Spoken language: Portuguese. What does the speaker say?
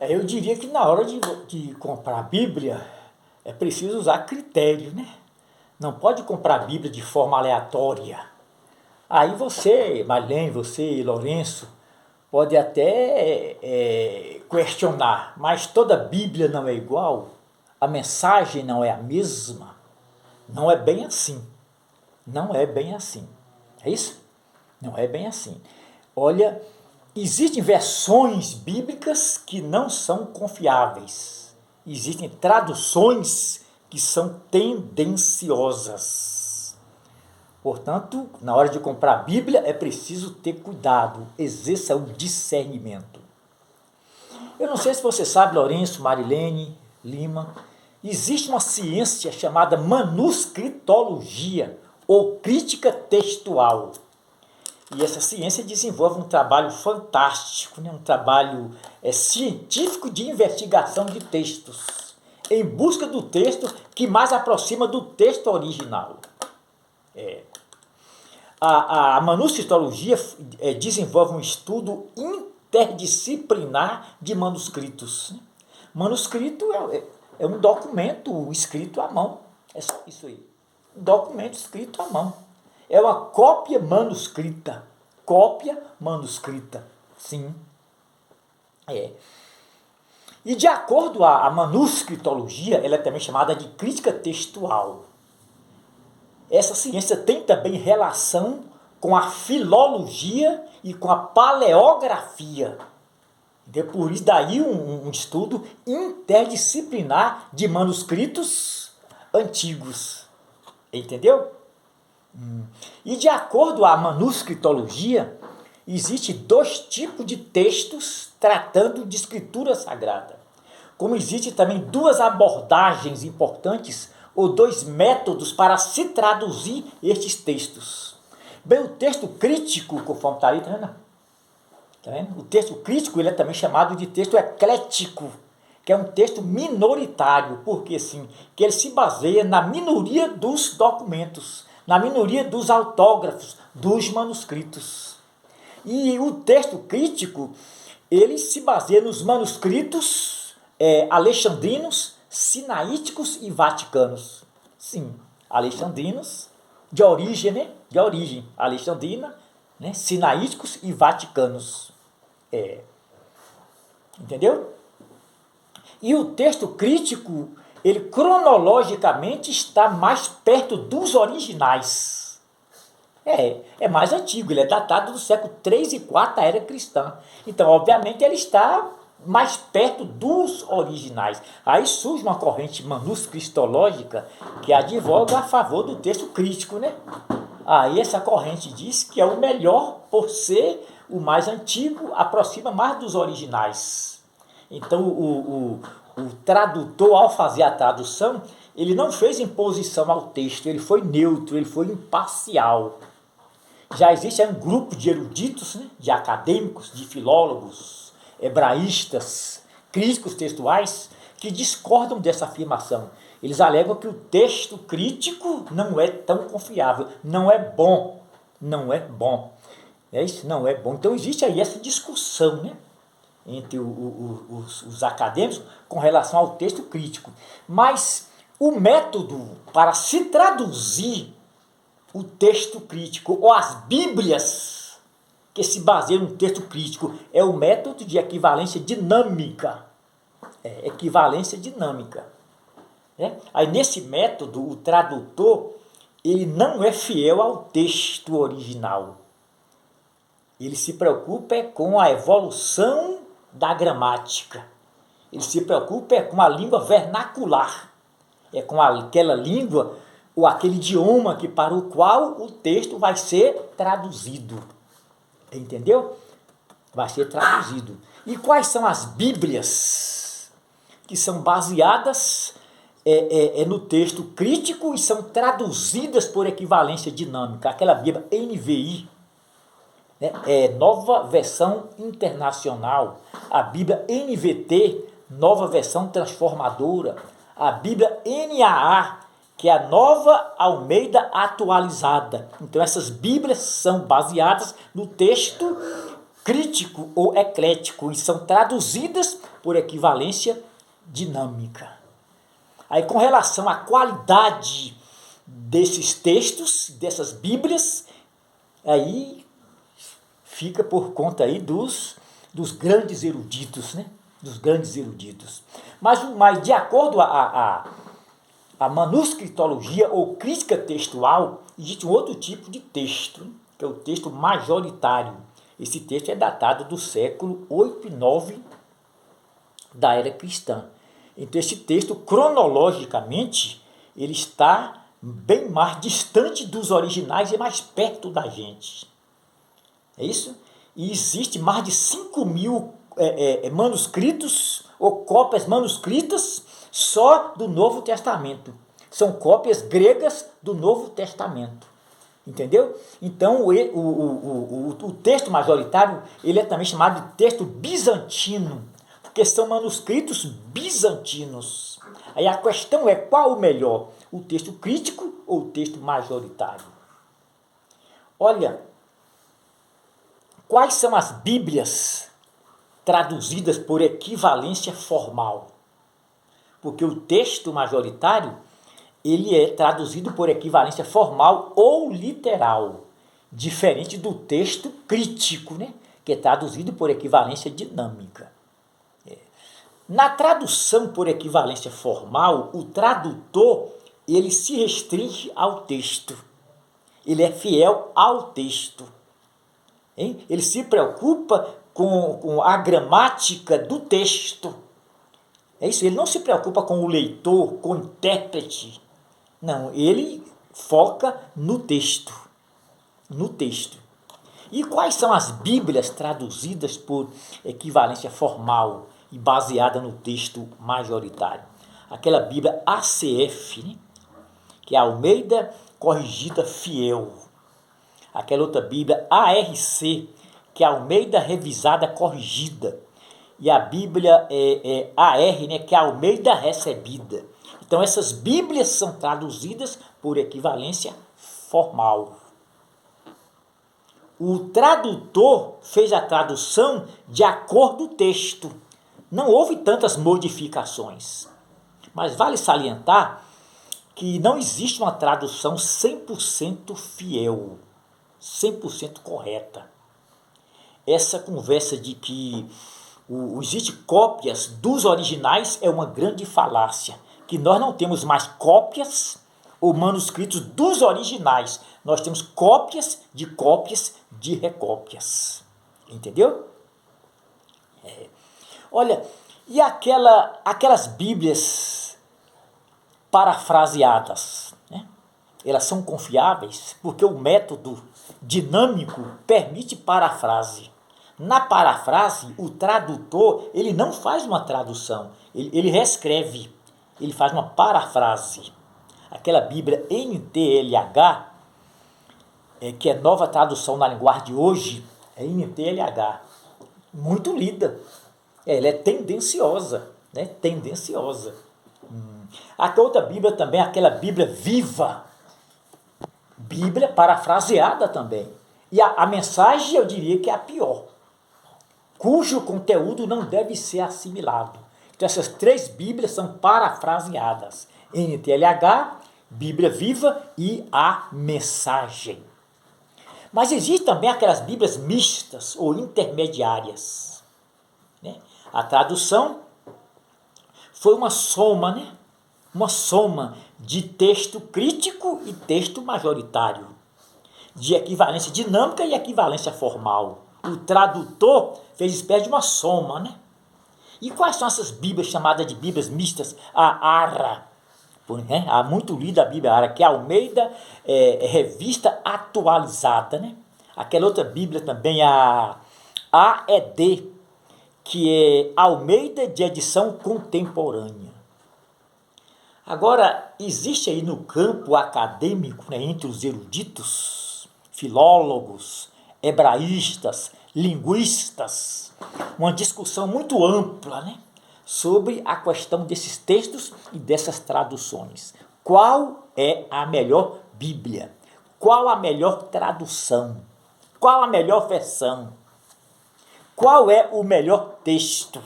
Eu diria que na hora de comprar a Bíblia, é preciso usar critério, né? Não pode comprar a Bíblia de forma aleatória. Aí você, Marlene, você, Lourenço, pode até questionar, mas toda Bíblia não é igual? A mensagem não é a mesma? Não é bem assim. Não é bem assim. É isso? Não é bem assim. Olha, existem versões bíblicas que não são confiáveis. Existem traduções que são tendenciosas. Portanto, na hora de comprar a Bíblia é preciso ter cuidado, exerça o discernimento. Eu não sei se você sabe, Lourenço, Marilene, Lima, existe uma ciência chamada manuscritologia ou crítica textual. E essa ciência desenvolve um trabalho fantástico, né? Um trabalho científico de investigação de textos, em busca do texto que mais aproxima do texto original. A manuscritologia desenvolve um estudo interdisciplinar de manuscritos. Manuscrito é um documento escrito à mão. É só isso aí. Um documento escrito à mão. É uma cópia manuscrita. Cópia manuscrita. Sim. E de acordo a manuscritologia, ela é também chamada de crítica textual. Essa ciência tem também relação com a filologia e com a paleografia. Por isso daí um estudo interdisciplinar de manuscritos antigos. Entendeu? E de acordo à manuscritologia, existe dois tipos de textos tratando de escritura sagrada. Como existe também duas abordagens importantes ou dois métodos para se traduzir estes textos. Bem, o texto crítico, conforme está aí, tá vendo? Tá vendo? O texto crítico ele é também chamado de texto eclético, que é um texto minoritário, porque sim, que ele se baseia na minoria dos documentos, na minoria dos autógrafos, dos manuscritos. E o texto crítico, ele se baseia nos manuscritos alexandrinos, sinaíticos e vaticanos. Sim, alexandrinos, de origem, né? De origem alexandrina, né? Sinaíticos e vaticanos. Entendeu? E o texto crítico, ele cronologicamente está mais perto dos originais. É mais antigo, ele é datado do século 3 e 4 da era cristã. Então, obviamente, ele está mais perto dos originais. Aí surge uma corrente manuscristológica que advoga a favor do texto crítico, né? Aí essa corrente diz que é o melhor por ser o mais antigo, aproxima mais dos originais. Então o tradutor, ao fazer a tradução, ele não fez imposição ao texto, ele foi neutro, ele foi imparcial. Já existe um grupo de eruditos, né, de acadêmicos, de filólogos, hebraístas, críticos textuais, que discordam dessa afirmação. Eles alegam que o texto crítico não é tão confiável, não é bom, não é bom. Isso não é bom. Então existe aí essa discussão, né, entre os acadêmicos com relação ao texto crítico. Mas o método para se traduzir o texto crítico ou as bíblias que se baseiam no texto crítico é o método de equivalência dinâmica. Equivalência dinâmica. Aí nesse método o tradutor ele não é fiel ao texto original. Ele se preocupa com a evolução da gramática. Ele se preocupa com a língua vernacular. É com aquela língua ou aquele idioma para o qual o texto vai ser traduzido. Entendeu? Vai ser traduzido. E quais são as bíblias que são baseadas no texto crítico e são traduzidas por equivalência dinâmica? Aquela Bíblia NVI, né? Nova Versão Internacional, a Bíblia NVT, Nova Versão Transformadora, a Bíblia NAA, que é a Nova Almeida Atualizada. Então essas Bíblias são baseadas no texto crítico ou eclético, e são traduzidas por equivalência dinâmica. Aí, com relação à qualidade desses textos, dessas Bíblias, aí fica por conta aí dos grandes eruditos, né? Dos grandes eruditos. Mas de acordo a manuscritologia ou crítica textual, existe um outro tipo de texto, que é o texto majoritário. Esse texto é datado do século 8 e 9 da era cristã. Então, esse texto, cronologicamente, ele está bem mais distante dos originais e mais perto da gente. É isso? E existe mais de 5.000 manuscritos ou cópias manuscritas só do Novo Testamento. São cópias gregas do Novo Testamento. Entendeu? Então, o texto majoritário ele é também chamado de texto bizantino, porque são manuscritos bizantinos. Aí a questão é qual o melhor, o texto crítico ou o texto majoritário? Olha, quais são as Bíblias traduzidas por equivalência formal? Porque o texto majoritário ele é traduzido por equivalência formal ou literal, diferente do texto crítico, né? Que é traduzido por equivalência dinâmica. Na tradução por equivalência formal, o tradutor ele se restringe ao texto. Ele é fiel ao texto. Hein? Ele se preocupa com a gramática do texto. É isso, ele não se preocupa com o leitor, com o intérprete. Não, ele foca no texto. No texto. E quais são as Bíblias traduzidas por equivalência formal e baseada no texto majoritário? Aquela Bíblia ACF, né? Que é a Almeida Corrigida Fiel. Aquela outra Bíblia ARC, que é a Almeida Revisada Corrigida. E a Bíblia AR, né, que é a Almeida Recebida. Então, essas Bíblias são traduzidas por equivalência formal. O tradutor fez a tradução de acordo com o texto. Não houve tantas modificações. Mas vale salientar que não existe uma tradução 100% fiel, 100% correta. Essa conversa de que existe cópias dos originais é uma grande falácia, que nós não temos mais cópias ou manuscritos dos originais, nós temos cópias de recópias. Entendeu? Olha, e aquelas Bíblias parafraseadas, né? Elas são confiáveis porque o método dinâmico permite parafrase. Na parafrase, o tradutor ele não faz uma tradução, ele reescreve, ele faz uma parafrase. Aquela Bíblia NTLH, que é nova tradução na linguagem de hoje, é NTLH, muito lida. Ela é tendenciosa, né? Tendenciosa. A outra Bíblia também, aquela Bíblia Viva, Bíblia parafraseada também. E a mensagem eu diria que é a pior, cujo conteúdo não deve ser assimilado. Então essas três Bíblias são parafraseadas. NTLH, Bíblia Viva e a Mensagem. Mas existem também aquelas Bíblias mistas ou intermediárias, né? A tradução foi uma soma, né? Uma soma de texto crítico e texto majoritário, de equivalência dinâmica e equivalência formal. O tradutor fez espécie de uma soma, né? E quais são essas Bíblias chamadas de Bíblias mistas? A ARA, né? A muito lida a Bíblia ARA, que é a Almeida Revista Atualizada, né? Aquela outra Bíblia também, a AED, que é Almeida de Edição Contemporânea. Agora, existe aí no campo acadêmico, né, entre os eruditos, filólogos, hebraístas, linguistas, uma discussão muito ampla, né, sobre a questão desses textos e dessas traduções. Qual é a melhor Bíblia? Qual a melhor tradução? Qual a melhor versão? Qual é o melhor texto?